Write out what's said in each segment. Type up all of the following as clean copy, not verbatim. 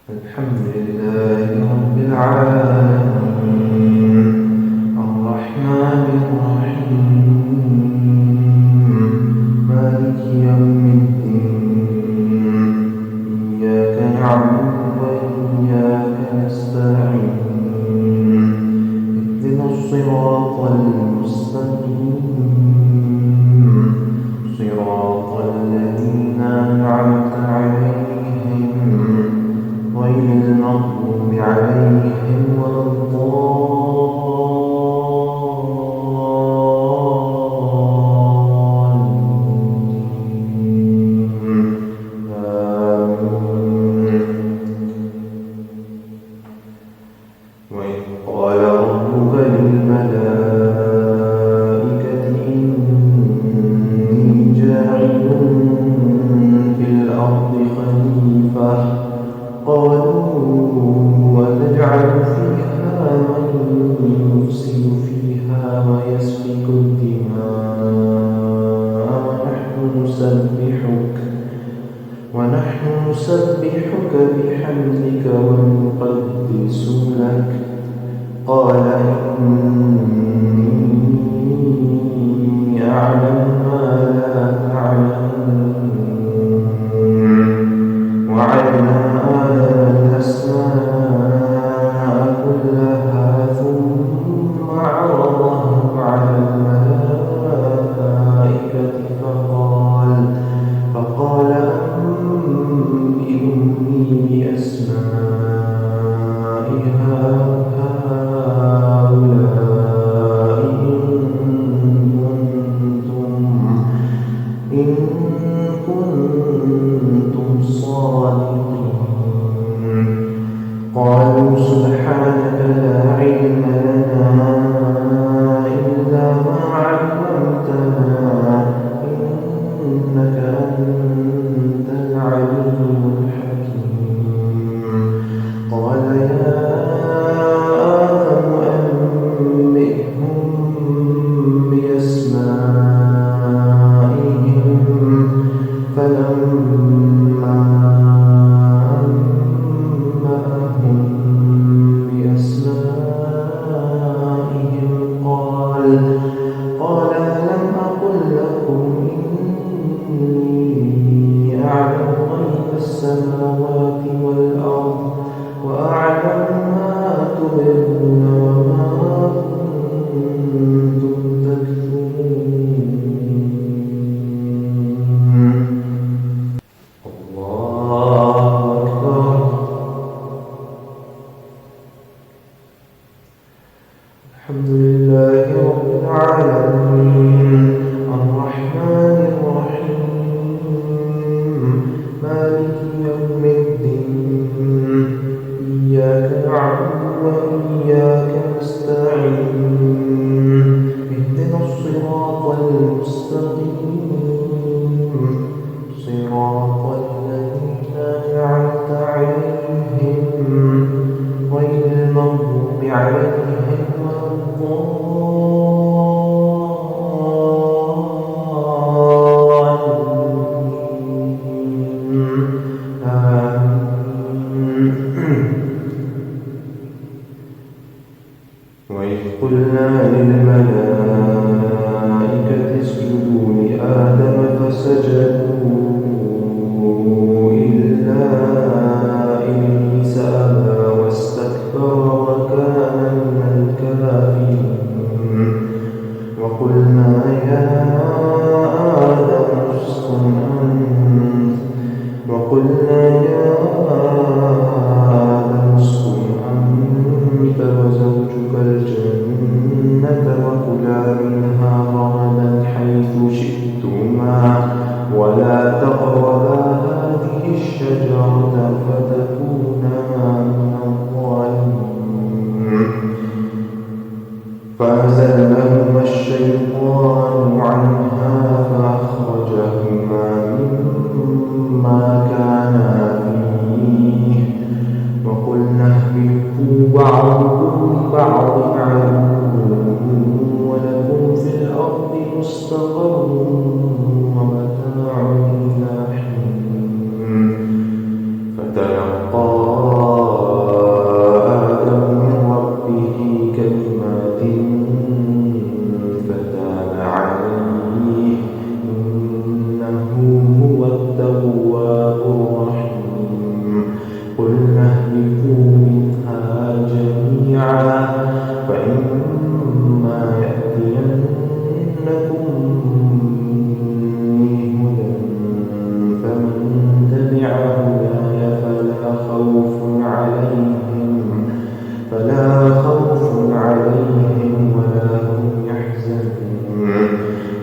الحمد لله رب العالمين الرحمن الرحيم مالك يوم الدين إياك نعبد وإياك نستعين اهدنا الصراط المستقيم صراط الذين أنعمت عليهم غير المغضوب عليهم ولا الضالين آمين. وإذ قال ربك للملائكة إني جاعل في الأرض خليفة قالوا وتجعل فيها من يفسد فيها ويسفك الدماء ونحن نسبحك بحمدك ونقدس لك قال إني أعلم ما لا تعلمون وعلمنا آدم الأسماء كلها ثم عرضهم على الملائكة فقال أنبئوني بأسماء هؤلاء إن كنتم صادقين قالوا سبحانك لا علم لنا إلا ما علمتنا إنك أنت العليم الحكيم قال يا آدم أنبئهم بأسمائهم فلما أنبأهم بأسمائهم قال ألم أقل لكم إني أعلم غيب السماوات والأرض وأعلم ما تبدون وما كنتم تكتمون الله أكبر. الحمد لله رب العالمين الرحمن الرحيم مالك يوم الدين إياك نعبد وإياك نستعين اهدنا الصراط المستقيم صراط الذين أنعمت عليهم غير المغضوب عليهم ولا الضالين آمين. وإذ قلنا للملائكة اسجدوا لآدم فسجدوا التواب الرحيم قلنا اهبطوا منها جميعا فإما يأتينكم مني هدى فمن تبع هداي فلا خوف عليهم ولا هم يحزنون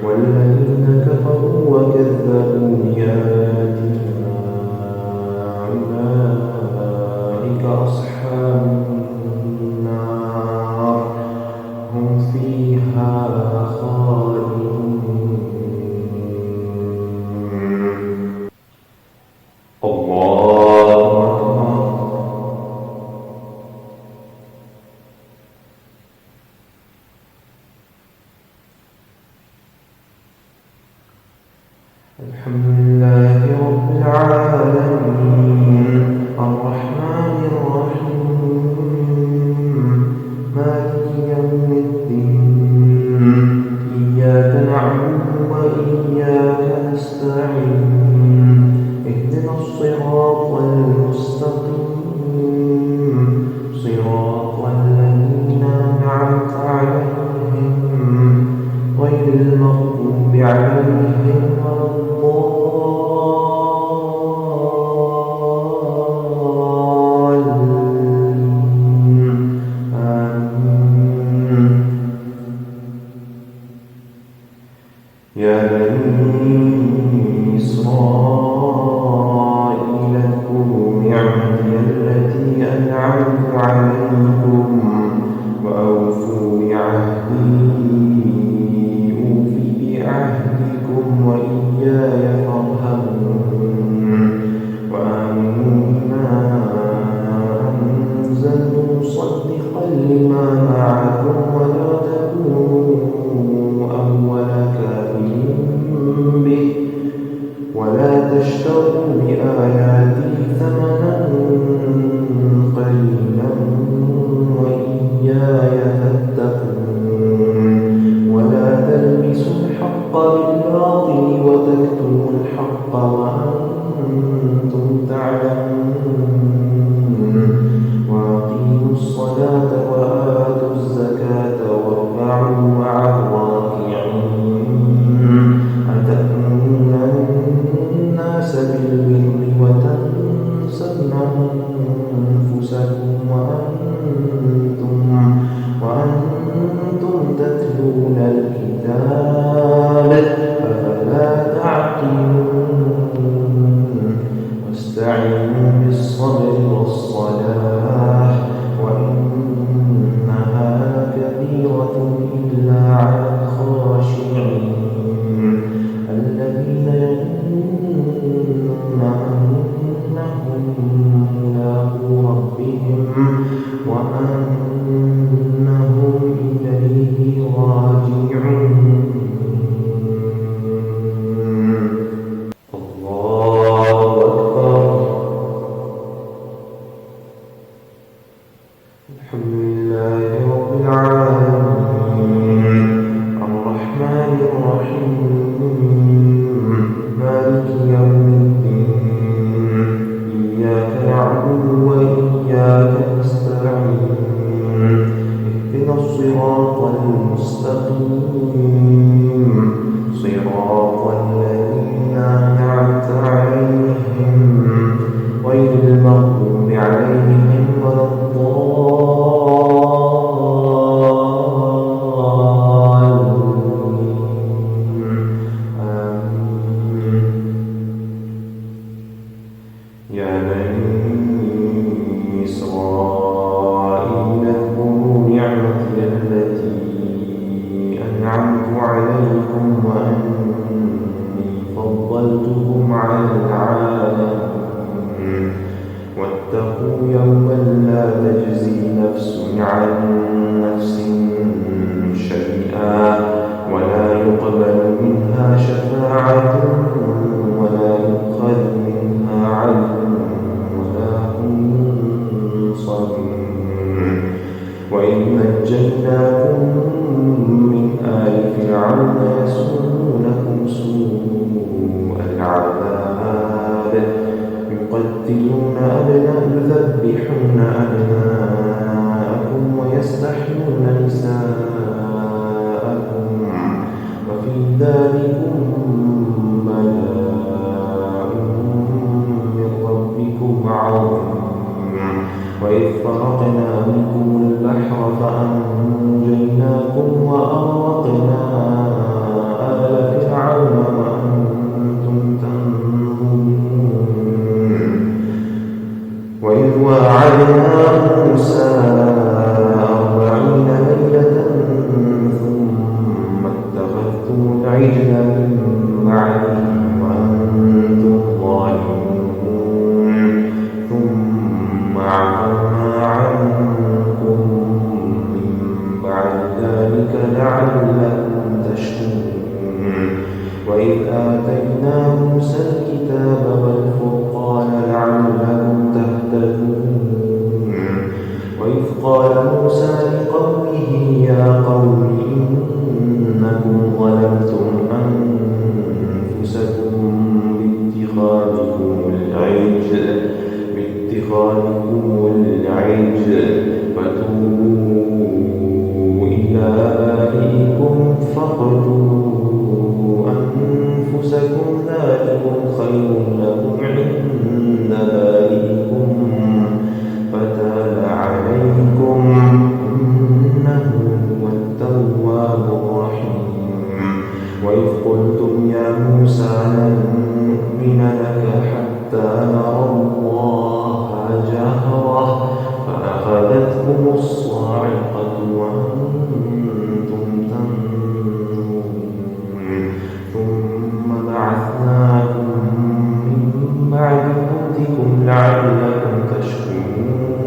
والذين كفروا وكذبوا بآياتنا أولئك أصحاب النار هم فيها خالدون. الله الحمد لله رب العالمين الرحمن الرحيم مالك يوم الدين إياك نعبد وإياك نستعين اهدنا الصراط المستقيم صراط الذين أنعمت عليهم غير المغضوب عليهم ولا الضالين آمين. يا بني إسرائيل اذكروا نعمتي التي أنعمت عليكم وأوفوا بعهدكم وإياي فارهبون وآمنوا بما أنزلت مصدقا لما معكم ولا تكونوا أول كافر به ولا تشتروا بآياتي ثمنا قليلا وإياي فاتقون ولا تلبسوا الحق بالباطل وتكتموا الحق وأنتم تعلمون وأقيموا الصلاة وآتوا الزكاة واركعوا مع الراكعين أتأمرون الناس بالبر وتنسون أنفسكم وأنتم تتلون الكتاب أفلا تعقلون واستعينوا بالصبر والصلاة وإنها لكبيرة إلا على الخاشعين الذين يظنون أنهم ملاقو ربهم وأنهم إليه راجعون. الله أكبر. الحمد لله رب العالمين الرحمن الرحيم مالك يوم الدين إياك نعبد وإياك نستعين اهدنا الصراط المستقيم صراط الذين أنعمت عليهم غير المغضوب عليهم ولا الضالين آمين. يا بني إسرائيل اذكروا نعمتي التي أنعمت عليكم وأني فضلتكم على العالمين واتقوا يوما لا تجزي نفس عن نفس شيئا ولا يقبل منها شفاعة ولا يؤخذ منها عدل ولا هم ينصرون وإذ نجيناكم من آل فرعون يسومونكم سوء العذاب يذبحون أبناءكم ويستحيون نساءكم وفي ذلكم بلاء من ربكم عظيم وإذ فرقنا بكم البحر فأنجيناكم وأغرقنا آل فرعون وأنتم تنظرون وإذ واعدنا موسى 40 ليلة ثم اتخذتم العجل من بعده وأنتم ظالمون ثم عفونا عنكم من بعد ذلك لعلكم تشكرون وإذ آتينا موسى الكتاب والفرقان لعلكم تهتدون وإذ قال موسى لقومه يا قوم إنكم ظلمتم أنفسكم باتخاذكم العجل فتوبوا إلى بارئكم فاقتلوا أنفسكم ذلكم خير لكم عند بارئكم فتاب عليكم إنه هو التواب الرحيم وإذ قلتم يا موسى لن نؤمن لك حتى نرى الله جهرة فأخذتكم الصاعقة وأنتم تنظرون ثم بعثناكم من بعد موتكم لعلكم تشكرون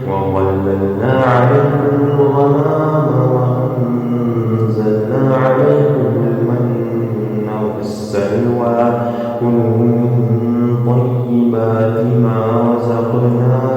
وظللنا عليكم الغمام وأنزلنا عليكم المن والسلوى كلوا من طيبات ما رزقناكم